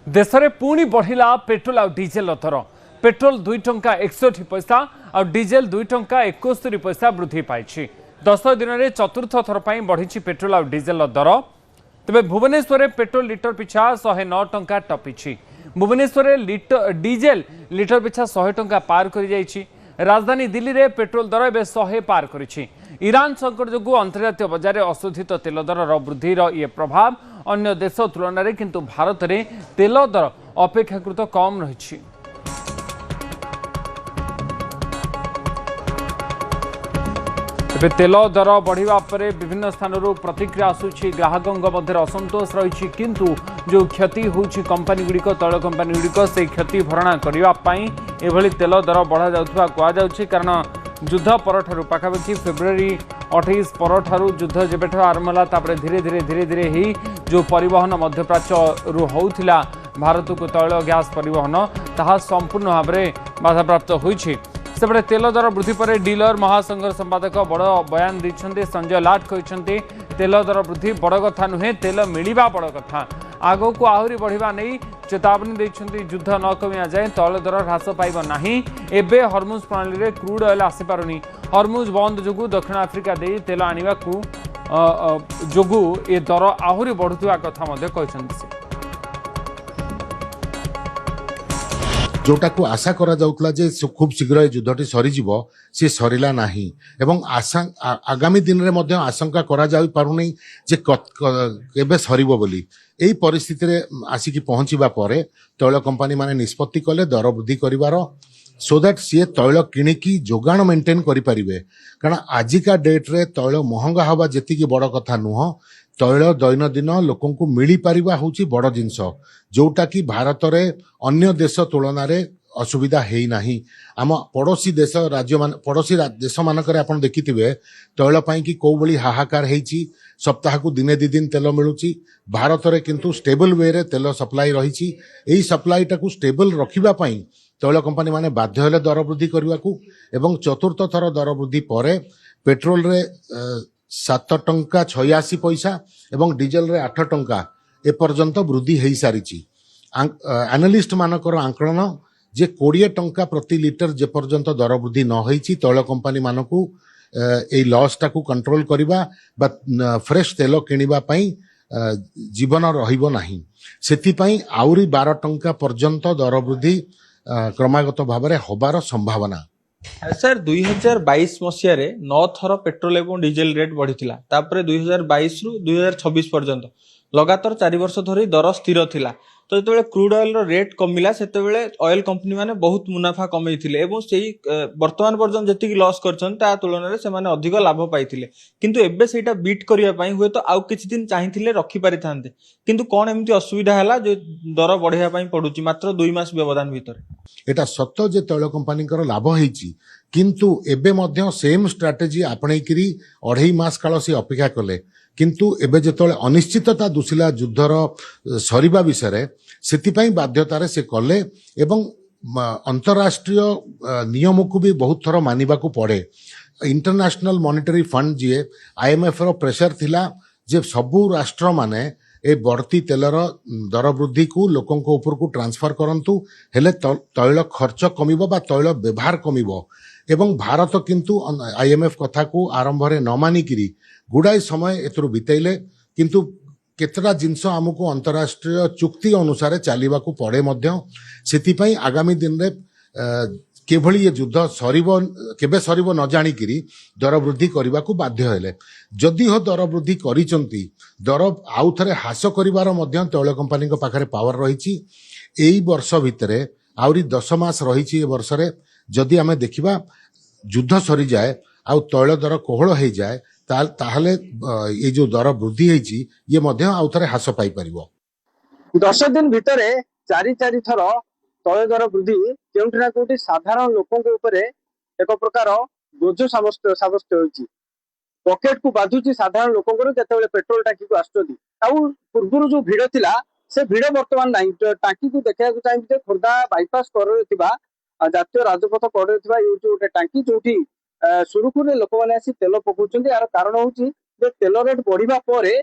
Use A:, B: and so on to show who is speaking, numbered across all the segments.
A: देश में पुणी बढ़ला पेट्रोल और डीजेल दर पेट्रोल 2 टंका 61 पैसा और डीजेल 2 टंका 71 पैसा वृद्धि पाई 10 दिन में चतुर्थ थर पर बढ़ी पेट्रोल और डीजेल दर तेज भुवनेश्वर में पेट्रोल लिटर पिछा 109 टंका टपी भुवनेश्वर डीजेल लिटर पिछा 100 टंका पार कर जाइए। राजधानी दिल्ली में पेट्रोल दर एवं 100 पार कर ईरान संकट जो अंतर्जातीय बजार में अशोधित तेल दर वृद्धि ये प्रभाव अन्य देश तुलन में किंतु भारत में तेल दर अपेक्षाकृत कम रही। तेल दर बढ़िया पर विभिन्न स्थान प्रतिक्रिया आसूची ग्राहकों मध्य असंतोष रही किंतु जो क्षति होची कंपनी गुड़िक तैल कंपनी गुड़िक से क्षति भरणा करने तेल दर बढ़ा जाउथबा कुआ जाउछि कारण युद्ध परठारु पाखापाखि फेब्रुआरी 28 परठारु युद्ध जेबेठ आरंभ होला तापरे धीरे धीरे धीरे धीरे ही जो परिवहन मध्यप्राच्य रु होउथिला भारत को तैल गैस परिवहन ताहा संपूर्ण भाव में बाधाप्राप्त होइछि। सेपटे तेल दर वृद्धि पर डीलर महासंघर संपादक बड़ बयान देते संजय लाट कहते तेल दर वृद्धि बड़ कथा नुहे तेल मिलवा बड़ कथा आग को आहरी बढ़िया नहीं चेतावनी देते युद्ध न कमिया जाए तैल दर ह्रास पाइब नहीं। एबे हरमुज प्रणाली में क्रूड ऑयल आसीपारुनी हरमुज बंद जो दक्षिण आफ्रिका दे तेल आने जो ए दर आहरी बढ़ुवा कथा कहते
B: जोटा को आशा करा जाउतला जे खूब शीघ्र युद्धटी सरीजिव सी सरीला नाही एवं आगामी दिन रे मध्य आशंका करा जाई पारुनी जे केबे सरीबो बोली एई परिस्थिति रे आसिकी पहुंचीबा परे तैल कंपनी माने निष्पत्ति कले दर वृद्धि करिवार सो दैट सी तैल किणिकी जोगाण मेंटेन करि परिबे कारण आजिका डेट रे तैल महंगा हवा जेतिकी बड़ कथा नुह तैल दैनंदिन लोकन को मिली पारिबा होची बड़ जिंस जोटा कि भारत रे अन्य देश तुलन में असुविधा है नहीं। आम पड़ोसी देश राज्य मान पड़ोसी देश मानक आप देखिथिबे तैल पाई कि को बली हाहाकार हेची सप्ताह को दिने दी दिन तेल मिलुची भारत रे किंतु स्टेबल वे रे तेल सप्लाई रही एई सप्लाई टाकू स्टेबल रखिबा पाई तैल कंपनी माने बाध्य हेले दर वृद्धि करने को एवं चतुर्थ थर दर वृद्धि पर पेट्रोल रे 7 टंका 86 पैसा एवं डीजेल रे 8 टंका एपर्यंत वृद्धि हो सारी। एनालिस्ट मानकर आंकलन जे 20 टंका प्रति लिटर जेपर्यंत दर वृद्धि न होईची तैल कंपनी मानकू ए लॉस टाकू कंट्रोल करबा बा फ्रेश तेल किनिबा पई जीवन रहिबो नाही सेति पई आउरी 12 टंका पर्यंत दर वृद्धि क्रमागत भाव में होबार संभावना।
C: सर 2022 मसीह 9 थर पेट्रोल एवं डीजेल रेट बढ़ी तापर 2022 रु 2026 पर्यंत लगातार 4 वर्ष धरी दर स्थिर थिला तो जो क्रूड ऑयल रेट कमिला से ऑयल कंपनी माने बहुत मुनाफा कमई थिले एवं सेही वर्तमान पर्यंत जति लॉस करछन ता तुलन रे से माने अधिक लाभ पाइथिले किंतु एबे सेटा बीट करिया पई हुए तो आउ किछि दिन चाहिथिले रखि पारि थांते किंतु कोन एमती असुविधा हला जो दर बढ़िया पई पडुची मात्र 2 मास व्यवधान भीतर
B: एटा सत्य जे तैल कंपनी लाभ होईची किंतु एबे मध्य सेम स्ट्राटेजी आपणे करी 2.5 मास काल से अपेक्षा कले किंतु एबे जेतले अनिश्चितता दुसिला युद्धर सरीबा विषय से बाध्यतार से कले एवं अंतरराष्ट्रीय नियम को भी बहुत थर मानिबा को पड़े। इंटरनेशनल मॉनेटरी फंड जी IMF रो प्रेशर थिला जे सबू राष्ट्र माने ए बढ़ती तेलर दर वृद्धि को लोकों को ऊपर को ट्रांसफर करंतु हेले तैल खर्च कमिबो बा तैल व्यवहार कमिबो एवं भारत किंतु IMF कथा को आरंभ रे न मानिकी गुड़ाई समय एथरु बितेले किंतु केतरा जिनस आमको अंतरराष्ट्रीय चुक्ति अनुसार चलवा को पड़े से आगामी दिन रे केभली ये युद्ध सरीबो केबे सरीबो न जानिकी दर वृद्धि करने को बाध्य हेले जदि हो दर वृद्धि करिसंती दर आउ थरे ह्रास करिवार मध्य तैल कंपनी पाखरे पावर रही एई वर्ष भितरे आउरी 10 मास रही ए वर्ष रे जदि आमे देखिबा युद्ध सरी जाए आउ तैल दर कोहल हो जाए ताहले ये जो दर वृद्धि होईची ये मध्य आउ थरे ह्रास पाई परिबो।
D: 10 दिन भितरे 4 थर तैल दर वृद्धि केउठी ना केउठी साधारण लोकों के ऊपर एक प्रकार बोझ साब्यस्त होईची पॉकेट को बाधुची साधारण लोकों को जेतेबेले पेट्रोल टाकी को आसुचंती आउ पूर्वरु जो भिड़ थिला से भिड़ वर्तमान नाही टाकी को देखा चाहिए खोर्धा बाईपास कर जातीय राजपथ कड़े गोटे टांकी जो सुरुखुरे लोक मैंने आसी तेल पकाउछन्ती यार कारण होची जे तेल रेट बढ़िबा परे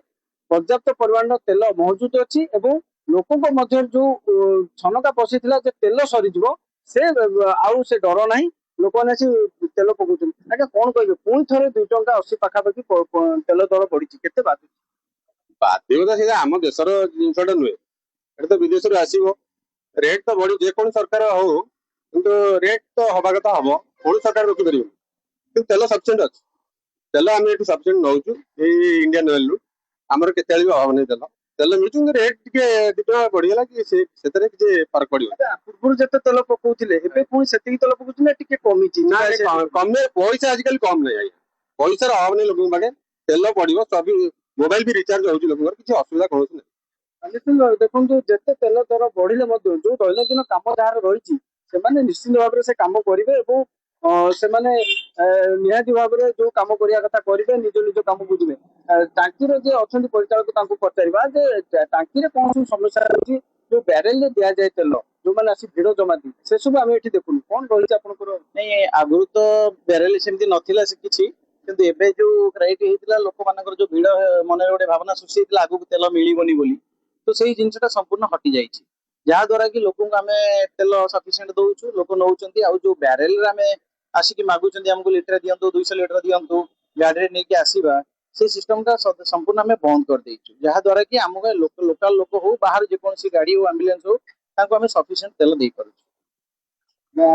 D: पर्याप्त परिमाण तेल मौजूद अछि एवं ଲୋକଙ୍କ ମଧ୍ୟରେ ଯୋଉ ଛନକା ପଶିଥିଲା ଯେ ତେଲ ସରିଯିବ ସେ ଆଉ ସେ ଡର ନାହିଁ, ଲୋକମାନେ ଆସି ତେଲ ପକଉଛନ୍ତି। ଆଜ୍ଞା କଣ କହିବେ, ପୁଣି ଥରେ 2.80 ପାଖାପାଖି ତେଲ ଦର ବଢିଛି, କେତେ ବାଧୁଛି?
E: ବାଧ୍ୟତା ସେଇଟା ଆମ ଦେଶର ଜିନିଷଟା ନୁହେଁ, ଏଟା ତ ବିଦେଶରୁ ଆସିବ। ରେଟ୍ ତ ବଢି ଯେକୌଣସି ସରକାର ହଉ, କିନ୍ତୁ ରେଟ୍ ତ ହବା କଥା ହବ, କୌଣସି ସରକାର ରୋକିପାରିବନି। କିନ୍ତୁ ତେଲ ସଫିସିଏଣ୍ଟ ଅଛି, ତେଲ ଆମେ ଏଠି ସଫିସିଏଣ୍ଟ ନଉଛୁ ଏଇ ଇଣ୍ଡିଆନ ଅଏଲରୁ। ଆମର କେତେବେଳେ ବି ଅଭାବ ନାହିଁ ତେଲ, ତେଲ ମିଳୁଛି। କିନ୍ତୁ ରେଟ୍ ଟିକେ 2 ଟଙ୍କା ବଢିଗଲା କି ସେଥିରେ କିଛି ଫରକ ପଡିବ।
D: ପୂର୍ବରୁ ଯେତେ ତେଲ ପକଉଥିଲେ ଏବେ ପୁଣି ସେତିକି ତେଲ ପକଉଛନ୍ତି ନା ଟିକେ କମିଛି?
E: ନା କମେ, ପଇସା ଆଜିକାଲି କମ ନାହିଁ ଆଜ୍ଞା, ପଇସାର ଅଭାବ ନାହିଁ ଲୋକଙ୍କ ପାଖେ। ତେଲ ପଡିବ, ସବୁ ମୋବାଇଲ ବି ରିଚାର୍ଜ ହଉଛି ଲୋକଙ୍କର, କିଛି ଅସୁବିଧା କୌଣସି ନାହିଁ।
D: ନିଶ୍ଚିତ ଭାବେ ଦେଖନ୍ତୁ, ଯେତେ ତେଲ ଦର ବଢିଲେ ମଧ୍ୟ ଯୋଉ ଦୈନନ୍ଦିନ କାମ ଯାହାର ରହିଛି ସେମାନେ ନିଶ୍ଚିତ ଭାବରେ ସେ କାମ କରିବେ ଏବଂ ସେମାନେ ନିହାତି ଭାବରେ ଯୋଉ କାମ କରିବା କଥା କରିବେ, ନିଜ କାମ ବୁଝିବେ। ଟାଙ୍କିର ଯିଏ ଅଛନ୍ତି ପରିଚାଳକ ତାଙ୍କୁ ପଚାରିବା ଯେ ଟାଙ୍କିରେ କଣ ସବୁ ସମସ୍ୟା ରହିଛି, ଯୋଉ ବ୍ୟାରେଲରେ ଦିଆଯାଏ ତେଲ, ଯୋଉମାନେ ଆସି ଭିଡ ଜମାନ୍ତି ସେ ସବୁ ଆମେ ଏଠି ଦେଖୁନୁ, କଣ ରହିଛି ଆପଣଙ୍କର?
F: ନାଇଁ, ଆଗରୁ ତ ବ୍ୟାରେଲ ସେମିତି ନଥିଲା ସେ କିଛି, କିନ୍ତୁ ଏବେ ଯୋଉ କ୍ରାଇଟ ହେଇଥିଲା ଲୋକମାନଙ୍କର ଯୋଉ ଭିଡ ମନରେ ଗୋଟେ ଭାବନା ସୃଷ୍ଟି ହେଇଥିଲା ଆଗକୁ ତେଲ ମିଳିବନି ବୋଲି, ତ ସେଇ ଜିନିଷଟା ସମ୍ପୂର୍ଣ୍ଣ ହଟି ଯାଇଛି। ଯାହା ଦ୍ୱାରା କି ଲୋକଙ୍କୁ ଆମେ ତେଲ ସଫିସିଏଣ୍ଟ ଦଉଛୁ, ଲୋକ ନଉଛନ୍ତି। ଆଉ ଯୋଉ ବ୍ୟାରେଲରେ ଆମେ ଆସିକି ମାଗୁଛନ୍ତି ଆମକୁ ଲିଟର ଦିଅନ୍ତୁ, 200 ଲିଟର ଦିଅନ୍ତୁ, ଗାଡିରେ ନେଇକି ଆସିବା, ସେ ସିଷ୍ଟମଟା ସମ୍ପୂର୍ଣ୍ଣ ଆମେ ବନ୍ଦ କରିଦେଇଛୁ। ଯାହା ଦ୍ୱାରା କି ଆମକୁ ଲୋକାଲ ଲୋକ ହଉ, ବାହାରୁ ଯେକୌଣସି ଗାଡି ହଉ, ଆମ୍ବୁଲାନ୍ସ ହଉ, ତାଙ୍କୁ ଆମେ ସଫିସିଏଣ୍ଟ ତେଲ ଦେଇପାରୁଛୁ।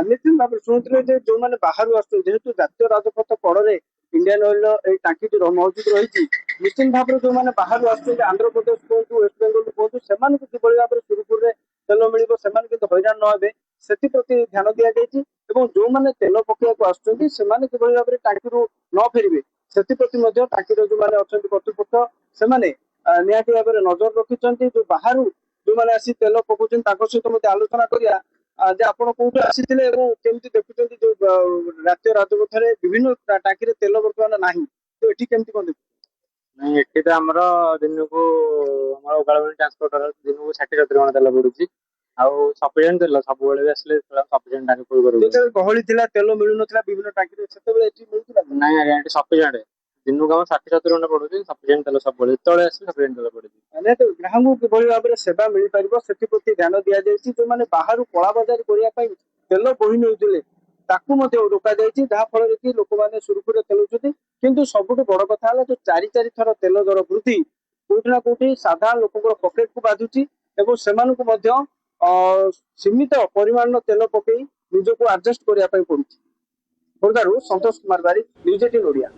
D: ନିଶ୍ଚିତ ଭାବରେ ଶୁଣୁଥିଲେ ଯେ ଯୋଉମାନେ ବାହାରୁ ଆସୁଛନ୍ତି, ଯେହେତୁ ଜାତୀୟ ରାଜପଥ କଡରେ ଇଣ୍ଡିଆନ ଅଏଲର ଏଇ ଟାଙ୍କିଟି ମହଜୁଦ ରହିଛି, ନିଶ୍ଚିତ ଭାବରେ ଯୋଉମାନେ ବାହାରୁ ଆସୁଛନ୍ତି, ଆନ୍ଧ୍ରପ୍ରଦେଶ କୁହନ୍ତୁ, ୱେଷ୍ଟବେଙ୍ଗଲ କୁହନ୍ତୁ, ସେମାନଙ୍କୁ କିଭଳି ଭାବରେ ସୁରୁଖୁରୁରେ ତେଲ ମିଳିବ, ସେମାନେ କିନ୍ତୁ ହଇରାଣ ନ ହେବେ, ସେଥିପ୍ରତି ଧ୍ୟାନ ଦିଆଯାଇଛି। ଏବଂ ଯୋଉମାନେ ତେଲ ପକେଇବାକୁ ଆସୁଛନ୍ତି ସେମାନେ କିଭଳି ଭାବରେ ଟାଙ୍କିରୁ ନ ଫେରିବେ, ସେଥିପ୍ରତି ମଧ୍ୟ ଟାଙ୍କିର ଯୋଉମାନେ ଅଛନ୍ତି କର୍ତ୍ତୃପକ୍ଷ ସେମାନେ ନିହାତି ଭାବରେ ନଜର ରଖିଛନ୍ତି। ଯୋଉ ବାହାରୁ ଯୋଉମାନେ ଆସି ତେଲ ପକଉଛନ୍ତି ତାଙ୍କ ସହିତ ମଧ୍ୟ ଆଲୋଚନା କରିବା ଯେ ଆପଣ କୋଉଠୁ ଆସିଥିଲେ ଏବଂ କେମିତି ଦେଖୁଛନ୍ତି ଯୋଉ ଜାତୀୟ ରାଜପଥରେ ବିଭିନ୍ନ ଟାଙ୍କିରେ ତେଲ ବର୍ତ୍ତମାନ ନାହିଁ, ତ ଏଠି କେମିତି କଣ ଦେଖୁଛନ୍ତି?
G: ନାଇଁ, ଏଠି ତ ଆମର ଦିନକୁ ଆମର ଉଗାଳବାଣୀ ଟ୍ରାନ୍ସପୋର୍ଟର ଦିନକୁ 60-70 ଜଣ ତେଲ ପଡୁଛି। ଆଉ ସଫିସିଏଣ୍ଟ ତେଲ ସବୁବେଳେ ବି ଆସିଲେ ସଫିସିଏଣ୍ଟ ଟାଙ୍କି ଫୁଲ କରିବୁ।
D: ଯେତେବେଳେ ଗହଳି ଥିଲା, ତେଲ ମିଳୁନଥିଲା ବିଭିନ୍ନ ଟାଙ୍କିରେ, ସେତେବେଳେ ଏଠି ମିଳୁଥିଲା?
G: ନାଇଁ ଆଜ୍ଞା, ଏଠି ସଫିସିଏଣ୍ଟ ଦିନକୁ ଆମର 60-70 ଜଣ ପଡୁଛି, ସଫିସିଏଣ୍ଟ ତେଲ ସବୁବେଳେ ଯେତେବେଳେ ଆସିଲେ ସଫିସିଏଣ୍ଟ ତେଲ ପଡୁଛି।
D: ଗ୍ରାହକଙ୍କୁ କିଭଳି ଭାବରେ ସେବା ମିଳିପାରିବ ସେଥିପ୍ରତି ଧ୍ୟାନ ଦିଆଯାଇଛି। ଯୋଉମାନେ ବାହାରୁ କଳାବଜାରୀ କରିବା ପାଇଁ ତେଲ ବୋହି ନେଉଥିଲେ ତାକୁ ମଧ୍ୟ ରୋକାଯାଇଛି, ଯାହା ଫଳରେ କି ଲୋକମାନେ ସୁରୁଖୁରୁରେ ତେଲୁଛନ୍ତି। କିନ୍ତୁ ସବୁଠୁ ବଡ କଥା ହେଲା ଯୋଉ 4 ଥର ତେଲ ଦର ବୃଦ୍ଧି କୋଉଠି ନା କୋଉଠି ସାଧାରଣ ଲୋକଙ୍କର ପକେଟକୁ ବାଧୁଛି ଏବଂ ସେମାନଙ୍କୁ ମଧ୍ୟ ସୀମିତ ପରିମାଣର ତେଲ ପକେଇ ନିଜକୁ ଆଡଜଷ୍ଟ କରିବା ପାଇଁ ପଡୁଛି। ଖୋର୍ଦ୍ଧାରୁ ସନ୍ତୋଷ କୁମାର ବାରିକ, ନ୍ୟୁଜ୍ 18 ଓଡ଼ିଆ।